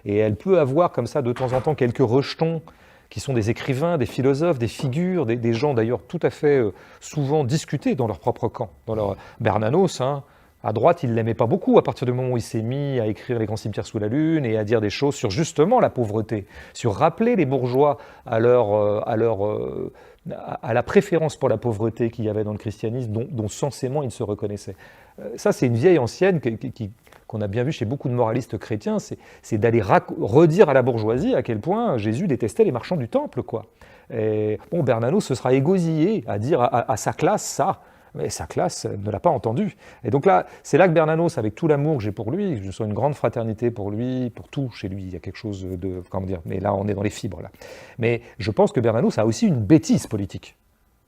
Et elle peut avoir comme ça de temps en temps quelques rejetons qui sont des écrivains, des philosophes, des figures, des gens d'ailleurs tout à fait souvent discutés dans leur propre camp. Bernanos, hein, à droite, il ne l'aimait pas beaucoup à partir du moment où il s'est mis à écrire Les grands cimetières sous la lune et à dire des choses sur justement la pauvreté, sur rappeler les bourgeois à la préférence pour la pauvreté qu'il y avait dans le christianisme, dont censément ils se reconnaissaient. Ça, c'est une vieille ancienne qu'on a bien vu chez beaucoup de moralistes chrétiens, c'est d'aller redire à la bourgeoisie à quel point Jésus détestait les marchands du temple, quoi. Et, bon, Bernanos se sera égosillé à dire à sa classe ça, mais sa classe ne l'a pas entendu. Et donc là, c'est là que Bernanos, avec tout l'amour que j'ai pour lui, je sens une grande fraternité pour lui, pour tout chez lui, il y a quelque chose de, comment dire, mais là on est dans les fibres là. Mais je pense que Bernanos a aussi une bêtise politique.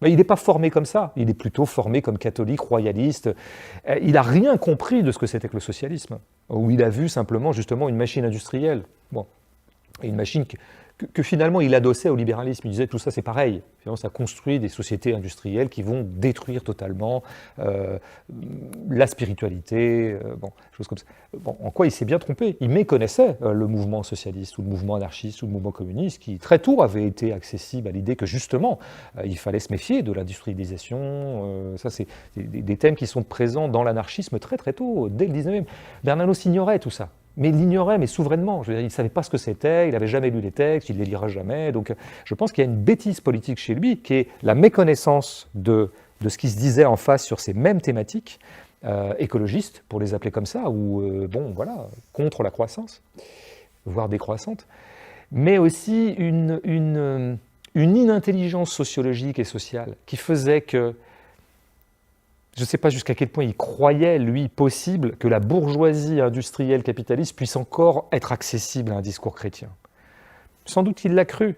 Mais il n'est pas formé comme ça, il est plutôt formé comme catholique, royaliste. Il n'a rien compris de ce que c'était que le socialisme, où il a vu simplement justement une machine industrielle. Bon, une machine que finalement il adossait au libéralisme. Il disait tout ça c'est pareil. Finalement, ça construit des sociétés industrielles qui vont détruire totalement la spiritualité, bon, choses comme ça. Bon, en quoi il s'est bien trompé? Il méconnaissait le mouvement socialiste ou le mouvement anarchiste ou le mouvement communiste qui très tôt avait été accessible à l'idée que justement il fallait se méfier de l'industrialisation. Ça c'est des thèmes qui sont présents dans l'anarchisme très très tôt, dès le 19e. Bernanos ignorait tout ça. Mais il l'ignorait, mais souverainement. Je veux dire, il ne savait pas ce que c'était, il n'avait jamais lu les textes, il ne les lira jamais. Donc je pense qu'il y a une bêtise politique chez lui, qui est la méconnaissance de ce qui se disait en face sur ces mêmes thématiques, écologistes, pour les appeler comme ça, ou, bon, voilà, contre la croissance, voire décroissante, mais aussi une inintelligence sociologique et sociale qui faisait que je ne sais pas jusqu'à quel point il croyait, lui, possible que la bourgeoisie industrielle capitaliste puisse encore être accessible à un discours chrétien. Sans doute il l'a cru.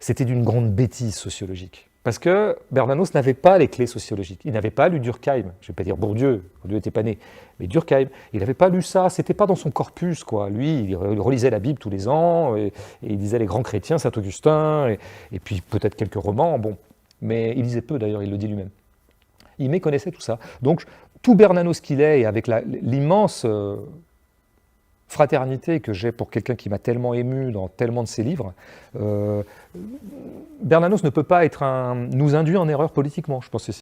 C'était d'une grande bêtise sociologique. Parce que Bernanos n'avait pas les clés sociologiques. Il n'avait pas lu Durkheim. Je ne vais pas dire Bourdieu n'était pas né, mais Durkheim. Il n'avait pas lu ça, c'était pas dans son corpus, quoi. Lui, il relisait la Bible tous les ans, et il lisait les grands chrétiens, Saint-Augustin, et puis peut-être quelques romans, bon. Mais il lisait peu, d'ailleurs, il le dit lui-même. Il méconnaissait tout ça. Donc, tout Bernanos qu'il est, et avec l'immense fraternité que j'ai pour quelqu'un qui m'a tellement ému dans tellement de ses livres, Bernanos ne peut pas nous induire en erreur politiquement, je pense que